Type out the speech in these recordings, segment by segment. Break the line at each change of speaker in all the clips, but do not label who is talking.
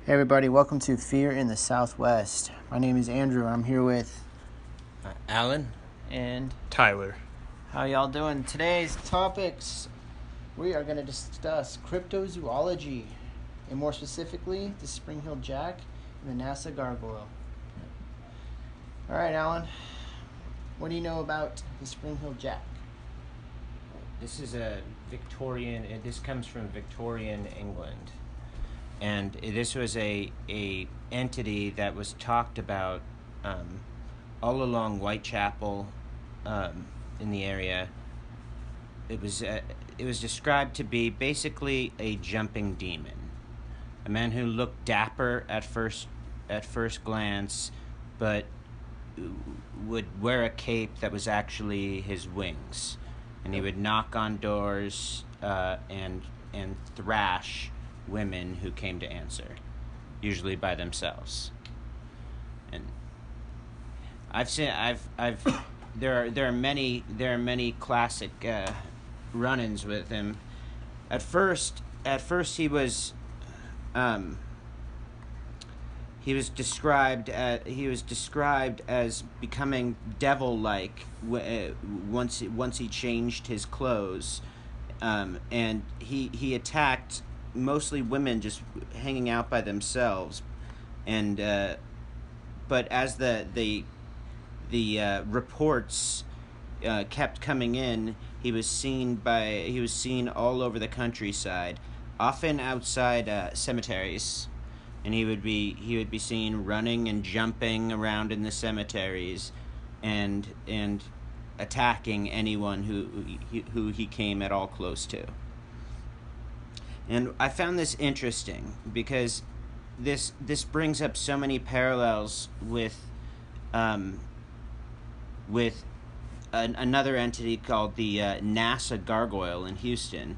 Hey everybody, welcome to Fear in the Southwest. My name is Andrew. I'm here with
Alan
and
Tyler.
How y'all doing? Today's topics, we are going to discuss cryptozoology, and more specifically, the Springheeled Jack and the NASA Gargoyle. All right, Alan, what do you know about the Springheeled Jack?
This is this comes from Victorian England. And this was a entity that was talked about all along Whitechapel in the area. It was described to be basically a jumping demon, a man who looked dapper at first glance, but would wear a cape that was actually his wings, and he would knock on doors and thrash women who came to answer, usually by themselves. And there are many classic run-ins with him. At first he was described as becoming devil-like once he changed his clothes, and he attacked mostly women just hanging out by themselves, and but as the reports kept coming in, he was seen all over the countryside, often outside cemeteries, and he would be seen running and jumping around in the cemeteries, and attacking anyone who he came at all close to. And I found this interesting because this brings up so many parallels with another entity called the NASA Gargoyle in Houston,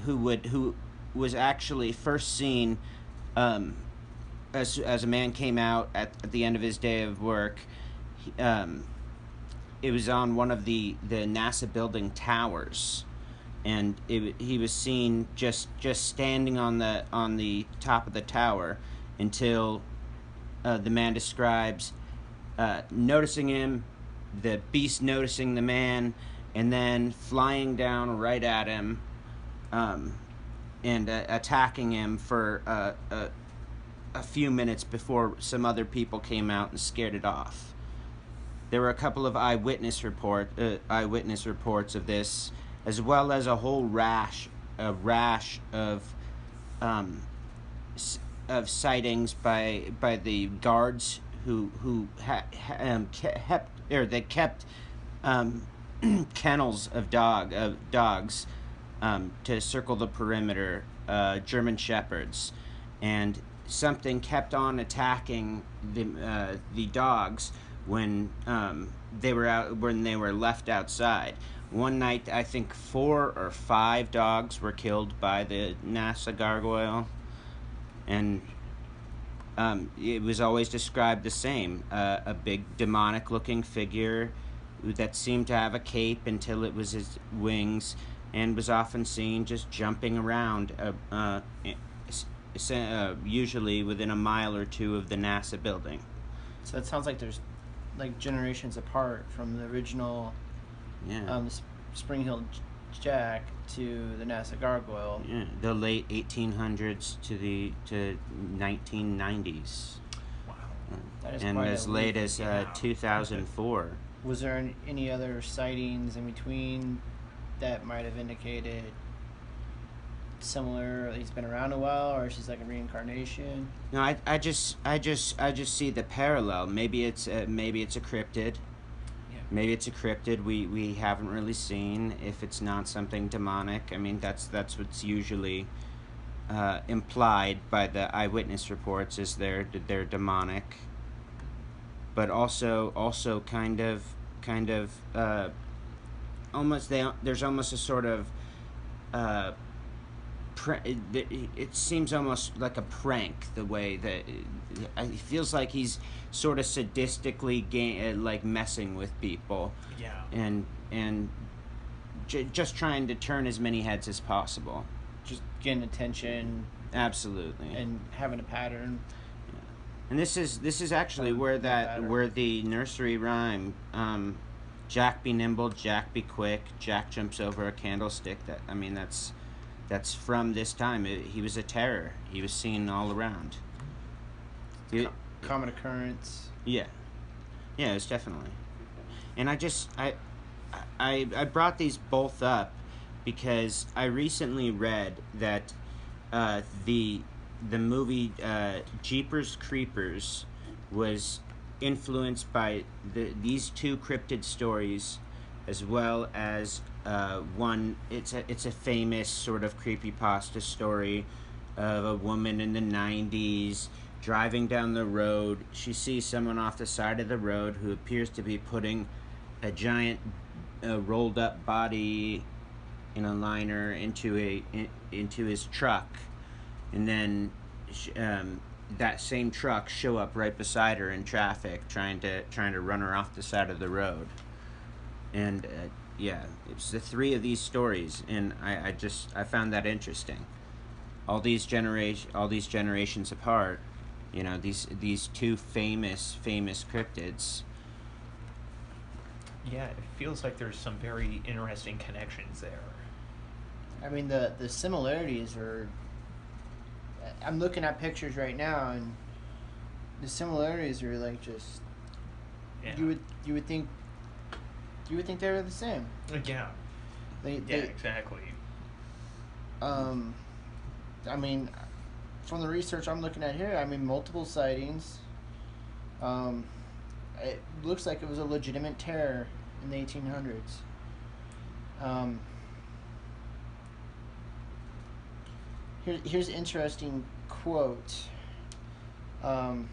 who was actually first seen as a man came out at the end of his day of work. It was on one of the NASA building towers. And he was seen just standing on the top of the tower until the man describes noticing him, the beast noticing the man, and then flying down right at him, and attacking him for a few minutes before some other people came out and scared it off. There were a couple of eyewitness reports of this, as well as a whole rash of sightings by the guards who kept kennels of dogs to circle the perimeter, German shepherds, and something kept on attacking the dogs when they were left outside. One night, I think 4 or 5 dogs were killed by the NASA Gargoyle, and it was always described the same: a big demonic-looking figure that seemed to have a cape until it was his wings, and was often seen just jumping around, usually within a mile or two of the NASA building.
So it sounds like there's like generations apart from the original Springheeled Jack to the NASA Gargoyle.
Yeah, the late 1800s to 1990s.
Wow. That is
and
quite
as late as 2004.
Was there any other sightings in between that might have indicated similar? He's been around a while, or she's like a reincarnation?
No, I just see the parallel. Maybe it's a cryptid.
Yeah.
Maybe it's a cryptid we haven't really seen. If it's not something demonic, I mean that's what's usually implied by the eyewitness reports, is they're demonic, but also kind of there's almost a sort of it seems almost like a prank, the way that it feels like he's sort of sadistically like messing with people, and just trying to turn as many heads as possible.
Just getting attention
Absolutely.
and having a pattern.
And this is actually where the nursery rhyme, Jack be nimble, Jack be quick, Jack jumps over a candlestick. That's from this time. He was a terror. He was seen all around.
Common occurrence.
Yeah, it was definitely. And I brought these both up because I recently read that the movie Jeepers Creepers was influenced by these two cryptid stories, as well as one. It's a famous sort of creepypasta story of a woman in the 90s driving down the road. She sees someone off the side of the road who appears to be putting a giant rolled up body in a liner into his truck, and then that same truck show up right beside her in traffic, trying to run her off the side of the road. And it's the three of these stories, and I found that interesting. All these generations apart, these two famous cryptids.
Yeah, it feels like there's some very interesting connections there.
I mean, the similarities are. I'm looking at pictures right now, and the similarities are like just.
Yeah.
You would think they were the same.
Yeah.
They
exactly.
I mean, from the research I'm looking at here, I mean, multiple sightings. It looks like it was a legitimate terror in the 1800s. Here's an interesting quote. The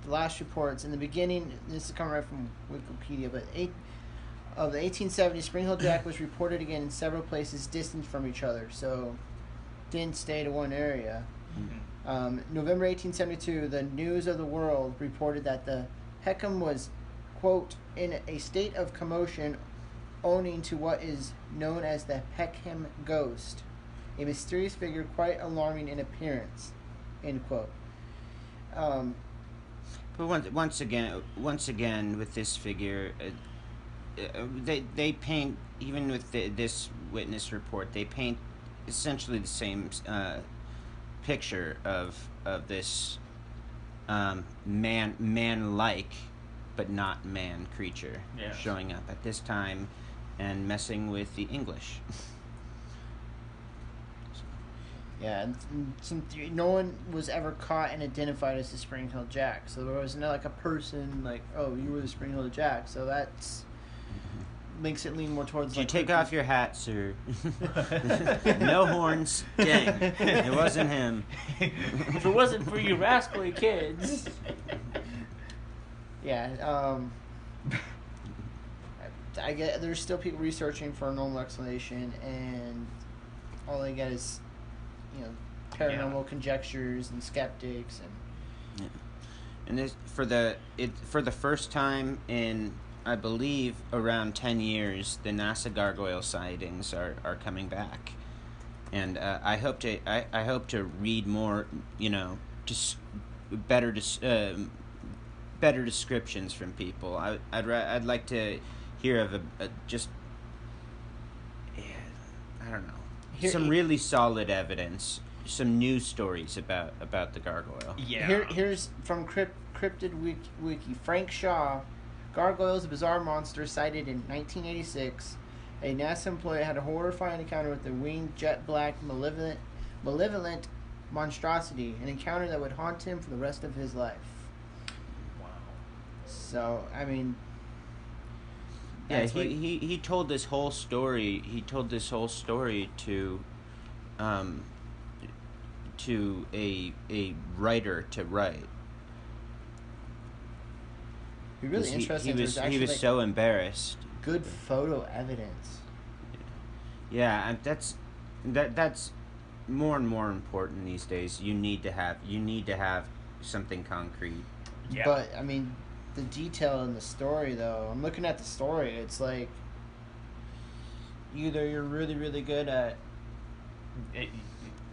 last reports in the beginning. This is coming right from Wikipedia, but of the 1870s, Springheeled Jack was reported again in several places distant from each other, so didn't stay to one area.
Mm-hmm.
November 1872, the News of the World reported that the Peckham was, quote, in a state of commotion owing to what is known as the Peckham ghost, a mysterious figure quite alarming in appearance, end quote.
But once again, with this figure, they paint, even with this witness report, they paint essentially the same picture of this man-like but not man creature,
yes,
showing up at this time and messing with the English.
Yeah, and no one was ever caught and identified as the Springheeled Jack. So there was not like a person like, oh, you were the Springheeled Jack. So that's makes it lean more towards.
Did you take off your hat, sir? No horns. Dang, it wasn't him.
If it wasn't for you rascally kids. Yeah. I get there's still people researching for a normal explanation, and all they get is, paranormal conjectures and skeptics and.
Yeah. And this for the first time in, I believe, around 10 years, the NASA Gargoyle sightings are coming back, and I hope to read more, just better descriptions from people. I'd like to hear of I don't know, some really solid evidence, some news stories about the gargoyle.
Yeah.
Here's from Cryptid Wiki. Frank Shaw. Gargoyle is a bizarre monster sighted in 1986. A NASA employee had a horrifying encounter with a winged, jet-black, malevolent monstrosity, an encounter that would haunt him for the rest of his life.
Wow.
So, I mean...
Yeah, he told this whole story. He told this whole story to a writer to write.
It'd be really interesting.
He was so embarrassed.
Good photo evidence.
Yeah, and that's more and more important these days. You need to have something concrete.
Yeah.
But I mean, the detail in the story, though. I'm looking at the story. It's like either you're really, really good at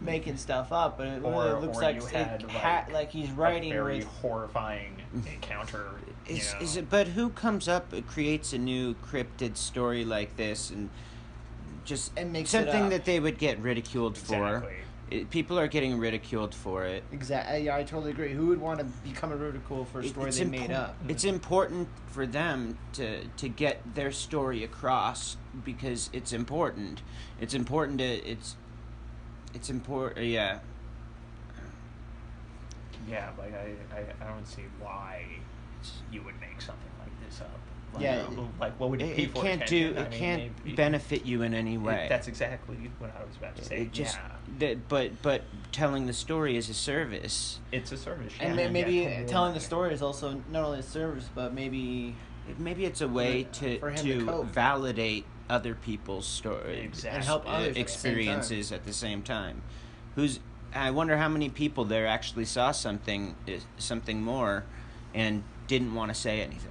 making stuff up, but it
Or
really looks
or
like
you had
like he's writing
a very
with.
horrifying encounter.
Is it? But who comes up, creates a new cryptid story like this, and just
And makes it
something
up.
that they would get ridiculed for?
Exactly.
People are getting ridiculed for it.
Exactly. Yeah, I totally agree. Who would want to become a ridicule for a story they made up?
It's important for them to get their story across because it's important. It's important to it's important. Yeah.
Yeah, like I don't see why you would make something like this up. Like,
Yeah.
like what would it be
It
for
can't
attention?
do.
I
It
mean,
can't benefit you in any way.
That's exactly what I was about to say.
It just
yeah,
but telling the story is a service.
it's a service.
And
yeah,
maybe
yeah,
telling the story is also not only a service, but maybe
Maybe it's a way
For him to cope.
validate other people's stories
Exactly.
And help others at the same
experiences at the same time. I wonder how many people there actually saw something more and didn't want to say anything.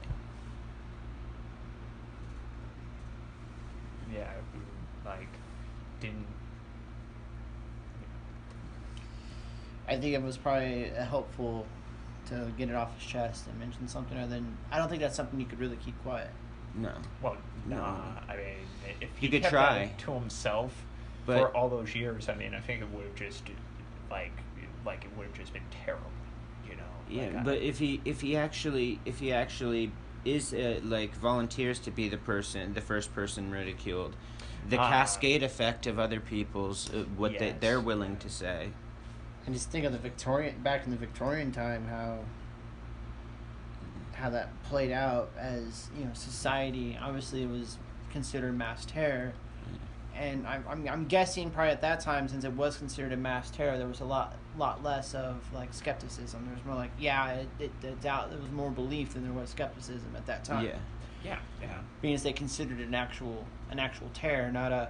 yeah, who, like didn't.
I think it was probably helpful to get it off his chest and mention something other than. I don't think that's something you could really keep quiet.
No.
Well,
No.
I mean, if
You
he
could
kept
try.
that to himself
But-
for all those years, I mean, I think it would have just like it would have just been terrible, you know.
Yeah,
Like,
but if he actually is like volunteers to be the first person ridiculed, the cascade effect of other people's what
Yes.
they're willing to say.
And just think of back in the Victorian time, how that played out as society. Obviously, it was considered mass terror, and I'm guessing probably at that time, since it was considered a mass terror, there was a lot less of like skepticism. There was more like doubt. There was more belief than there was skepticism at that time.
Yeah.
yeah,
Being as they considered it an actual terror, not a.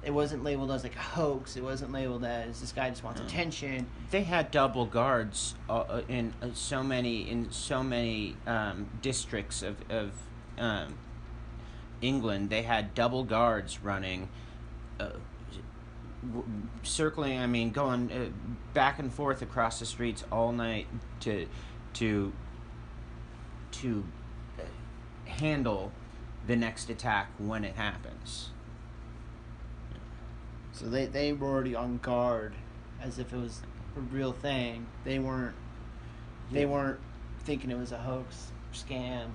It wasn't labeled as like a hoax. It wasn't labeled as this guy just wants attention.
They had double guards in so many districts of England. They had double guards running, circling. I mean, going back and forth across the streets all night to handle the next attack when it happens.
So they were already on guard, as if it was a real thing. They weren't thinking it was a hoax, scam.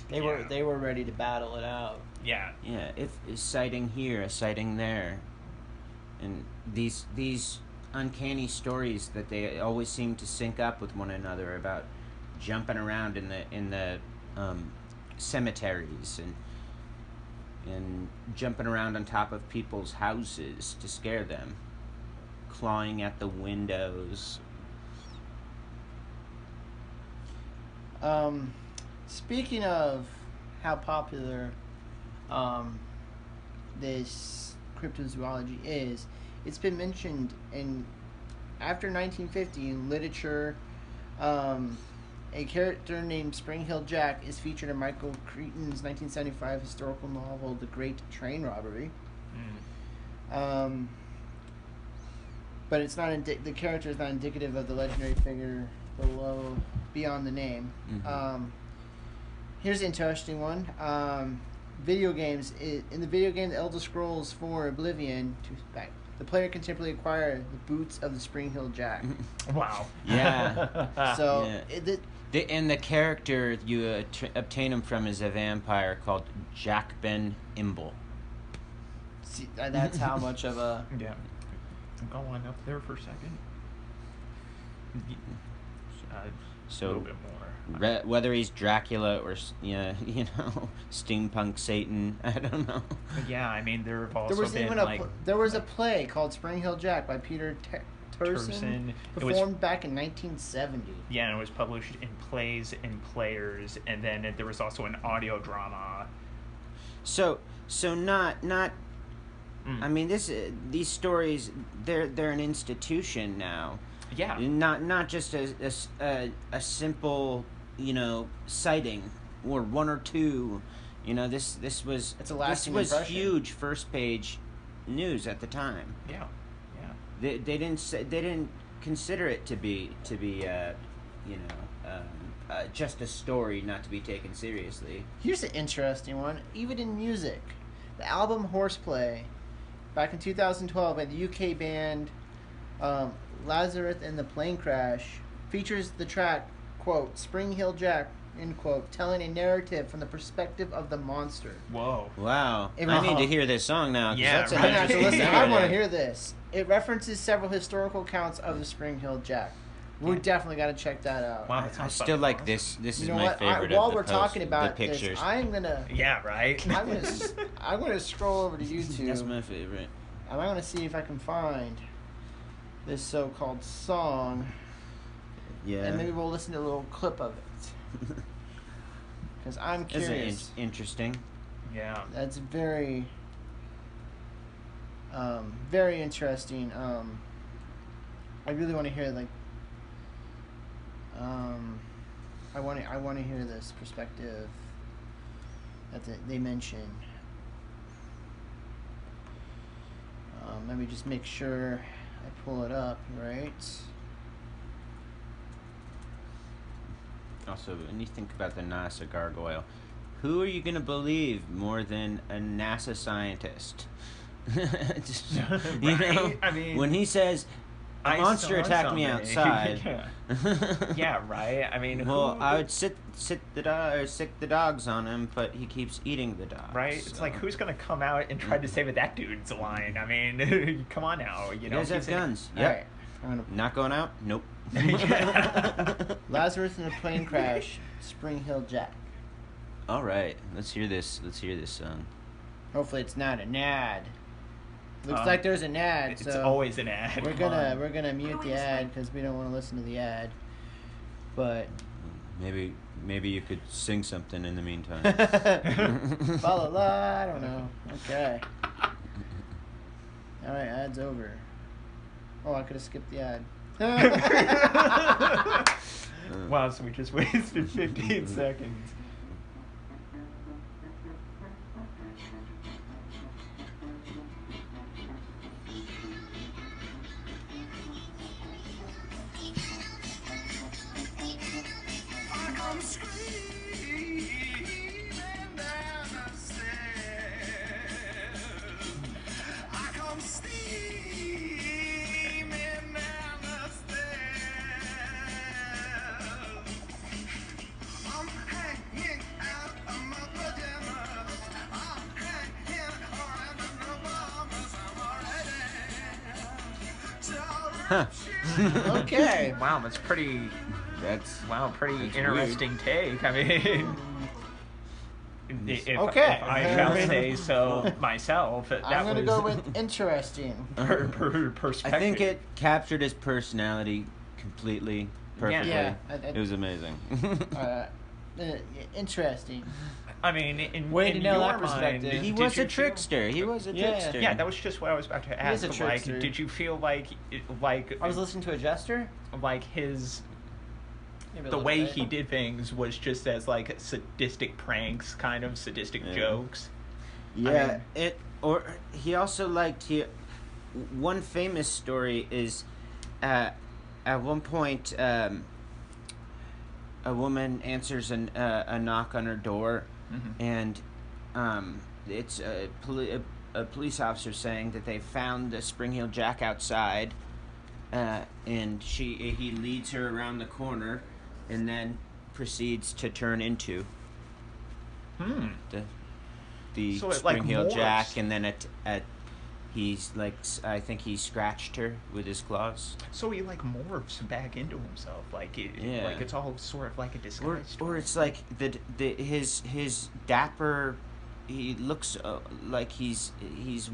They were ready to battle it out.
yeah.
Yeah, if a sighting here, a sighting there, and these uncanny stories that they always seem to sync up with one another about jumping around in the cemeteries and jumping around on top of people's houses to scare them, clawing at the windows.
Speaking of how popular this cryptozoology is, it's been mentioned after 1950 in literature. A character named Springheeled Jack is featured in Michael Crichton's 1975 historical novel, The Great Train Robbery. But it's not the character is not indicative of the legendary figure beyond the name.
Mm-hmm.
Here's an interesting one. Video games. In the video game The Elder Scrolls 4 Oblivion, the player can temporarily acquire the boots of the Springheeled Jack.
Wow.
Yeah.
So
Yeah. And the character you obtain him from is a vampire called Jack Ben Imble.
See, that's how much of a...
Yeah. Go on up there for a second.
So
a little bit more.
Whether he's Dracula or steampunk Satan, I don't know.
Yeah, I mean there have also
There was
been
even there was a play called Springheeled Jack by Peter Turson, performed back in 1970.
Yeah, and it was published in Plays and Players, and then there was also an audio drama.
So not. I mean, these stories they're an institution now.
Yeah.
Not just a simple sighting or one or two. This was
It's a lasting
this was
impression.
huge first page news at the time.
Yeah.
they didn't consider it to be just a story not to be taken seriously.
Here's an interesting one. Even in music, the album Horseplay, back in 2012 by the UK band Lazarus and the Plane Crash, features the track, quote, Springheeled Jack, end quote, telling a narrative from the perspective of the monster.
Whoa.
Wow. I need to hear this song now. 'Cause
Yeah,
that's an
right.
interesting
I want to
narrative.
hear this. It references several historical accounts of the Springheeled Jack. We definitely got to check that out.
Wow, that
I
sounds
still
fucking
like
awesome.
this. This
You
is
know
my
what?
favorite.
While
of the
we're talking about
the
this,
pictures.
I'm gonna
right.
I'm gonna scroll over to YouTube.
That's my favorite.
And I'm gonna see if I can find this so-called song,
Yeah.
and maybe we'll listen to a little clip of it. Because I'm
Isn't
curious.
it interesting?
Yeah.
That's very, very interesting. I really want to hear I want to hear this perspective that they mention. Let me just make sure I pull it up right.
Also, when you think about the NASA Gargoyle, who are you going to believe more than a NASA scientist? Just, you know,
I mean,
when he says, a
I
monster
saw
attacked me
somebody.
outside.
Yeah, right. I mean,
Well,
who,
I would sick the dogs on him, but he keeps eating the dogs.
right? It's
so.
like, who's gonna come out and try to save that dude's line? I mean, come on now. You know,
guys have
he's in-
guns.
All
Yep.
right. I'm gonna
Not going out? Nope.
Lazarus in a Plane Crash, Springheeled Jack.
All right, let's hear this. Let's hear this song.
Hopefully it's not an ad. Looks like there's an ad,
It's
so
always an ad.
we're
come
gonna
on.
mute the ad because we don't want to listen to the ad. But
Maybe you could sing something in the meantime.
la la la, I don't know. Okay. All right, ad's over. Oh, I could have skipped the ad.
Wow, so we just wasted 15 seconds.
I'm screaming down the stairs. I come steaming down the stairs. I'm hanging out of my pajamas. I'm hanging around the bombers. I'm already.
Okay.
Wow, that's pretty.
That's
Pretty
That's
interesting take. I mean, if
Okay.
I shall say so myself, that
I'm gonna
was
go with interesting.
perspective.
I think it captured his personality completely, perfectly.
Yeah.
It was amazing.
Interesting.
I mean, in,
Way
in
to nail
your
that perspective.
mind,
He
did
was
you
a trickster. He was a
Yeah.
trickster.
Yeah, that was just what I was about to ask.
is a trickster.
Did you feel like
I was listening to a jester.
his
Maybe a
the
little
way
bit.
he did things was just as like sadistic pranks, kind of sadistic
Yeah.
jokes?
Yeah, he also liked one famous story is at one point a woman answers a knock on her door, and it's a police officer saying that they found the Springheeled Jack outside, and he leads her around the corner and then proceeds to turn into the
So it, like,
Springheeled Jack,
morphs.
and then he's like, I think he scratched her with his claws.
So he like morphs back into himself, like
Yeah.
like it's all sort of like a disguise.
Or it's like his dapper. He looks like he's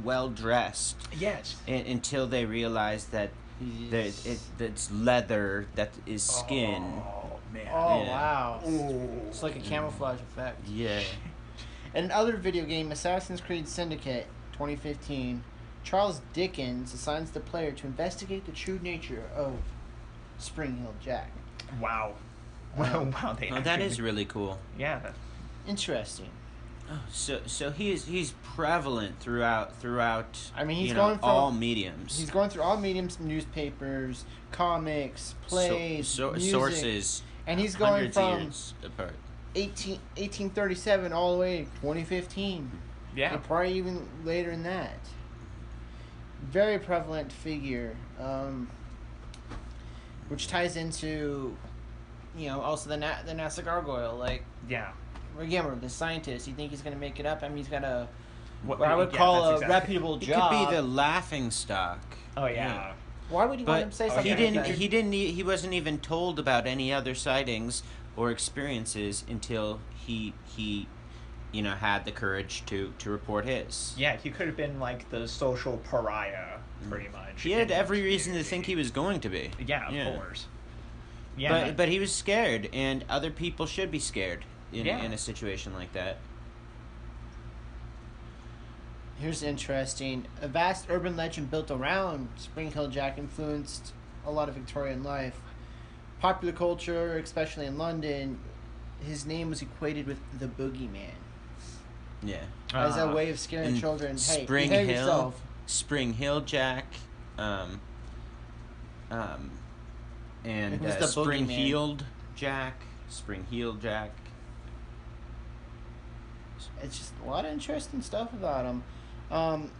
well dressed.
Yes.
Until they realize that it's leather that is skin.
Oh man.
Oh
Yeah.
wow!
Ooh.
It's like a camouflage effect.
Yeah.
In another video game, Assassin's Creed Syndicate 2015, Charles Dickens assigns the player to investigate the true nature of Springheeled Jack.
Wow. Wow. They
Oh, that
actually-
is really cool.
Yeah.
Interesting.
So he's prevalent throughout.
I mean, he's
you
going
know,
from
all mediums.
He's going through all mediums, newspapers, comics, plays, music,
Sources.
and he's going
hundreds
from
of years apart.
1837 all the way to 2015.
Yeah.
And probably even later than that. Very prevalent figure, which ties into, also the NASA Gargoyle. Like,
Yeah.
again, we're the scientist. You think he's going to make it up? I mean, he's got
What
I would call
that's
a
exactly-
reputable
He
job.
could be the laughing stock.
Oh yeah.
Why would he want him
But
to say
Oh,
something
he
yeah.
like
didn't.
that?
He didn't. He wasn't even told about any other sightings or experiences until he had the courage to report his.
Yeah, he could have been like the social pariah, pretty much.
He had
in
every
his
reason to
community.
think he was going to be.
Yeah, of course. Yeah,
But he was scared, and other people should be scared in
Yeah.
a situation like that.
Here's interesting. A vast urban legend built around Springheeled Jack influenced a lot of Victorian life. Popular culture, especially in London, his name was equated with the boogeyman.
Yeah.
As a way of scaring
And
children. Hey,
Spring
behave
Hill,
yourself.
Springheeled Jack, and
Who's the boogeyman?
Springheeled Jack, Springheeled Jack.
It's just a lot of interesting stuff about him. I'm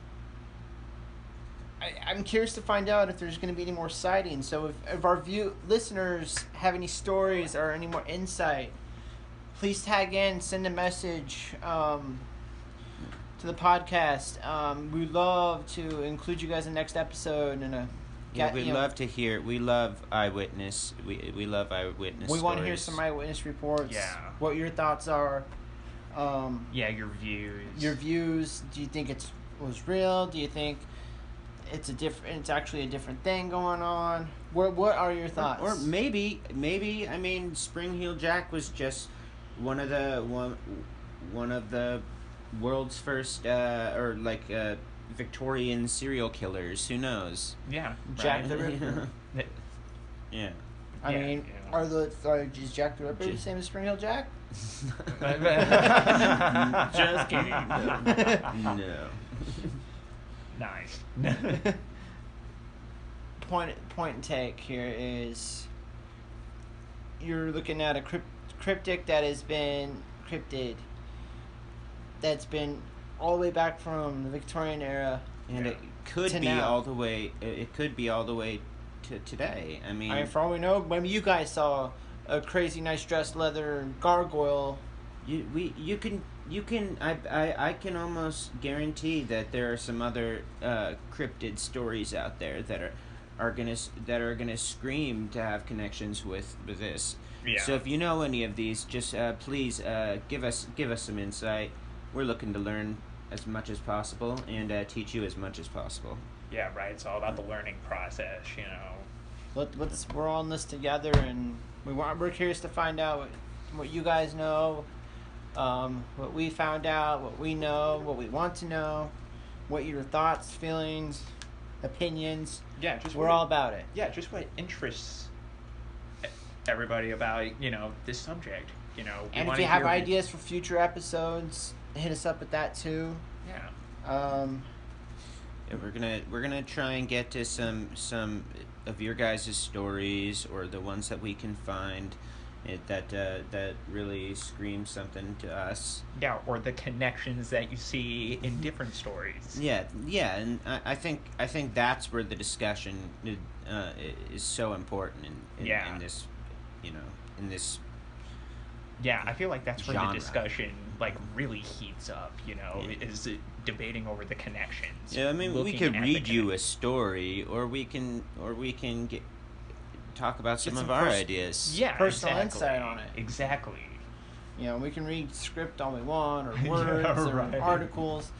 curious to find out if there's going to be any more sightings. So if our listeners have any stories or any more insight, please tag in, send a message to the podcast. We'd love to include you guys in the next episode.
We'd love to hear. We love eyewitness. We love eyewitness.
We want to
stories.
hear some eyewitness reports.
Yeah.
What your thoughts are.
yeah, your views.
Your views. Do you think it was real? Do you think it's actually a different thing going on? What are your thoughts?
Or maybe I mean Springheeled Jack was just one of the world's first Victorian serial killers. Who knows?
Yeah.
Jack
right?
the Ripper.
Yeah.
I
Yeah,
mean,
yeah.
is Jack the Ripper the same as Springheeled Jack?
Just kidding.
No.
Nice.
Point and take here is you're looking at a cryptid that's been all the way back from the Victorian era.
And
Yeah.
it could
To
be
now.
all the way. It could be all the way to today. I mean,
For all we know, maybe you guys saw a crazy nice dressed leather gargoyle.
you can. I can almost guarantee that there are some other cryptid stories out there that are gonna scream to have connections with this.
Yeah.
So if you know any of these, just please give us some insight. We're looking to learn as much as possible and teach you as much as possible.
Yeah, right. It's all about the learning process, you know.
We're all in this together, and we're curious to find out what you guys know, what we found out, what we know, what we want to know, what your thoughts, feelings, opinions.
Yeah, just
We're all about it.
Yeah, just what interests everybody about this subject. We
And if
wanna
you have
hear-
ideas for future episodes, hit us up with that too.
Yeah.
Yeah, we're gonna try and get to some of your guys' stories or the ones that we can find that really scream something to us.
Yeah, or the connections that you see in different stories.
Yeah, and I think that's where the discussion is so important in
Yeah.
this, in this.
Yeah, I feel like that's where
Genre.
the discussion really heats up. Is debating over the connections.
Yeah, I mean, we
looking
could
at the
read you a
connections.
story, or we can talk about some
Get
of
some
our ideas.
Yeah,
personal
exactly.
insight on it.
Exactly.
We can read script all we want, or words, or
right.
articles,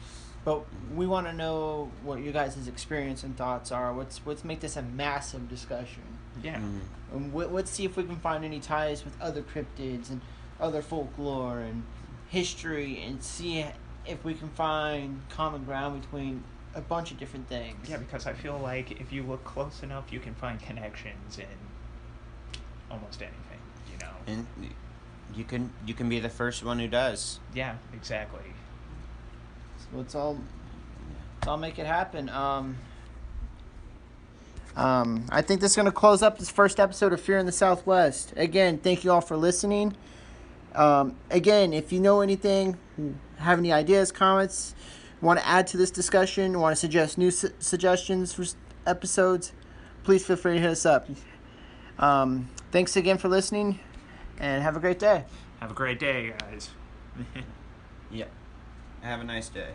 but we want to know what you guys' experience and thoughts are. Let's make this a massive discussion.
Yeah.
Mhm.
And let's see if we can find any ties with other cryptids and other folklore and history, and see if we can find common ground between a bunch of different things.
Yeah, because I feel like if you look close enough, you can find connections in almost anything.
And you can be the first one who does.
Yeah, exactly.
So let's all make it happen. I think this is going to close up this first episode of Fear in the Southwest. Again, thank you all for listening. Again, if you know anything, have any ideas, comments, want to add to this discussion, want to suggest new suggestions for episodes, please feel free to hit us up. Thanks again for listening, and have a great day.
Have a great day, guys.
Yeah. Have a nice day.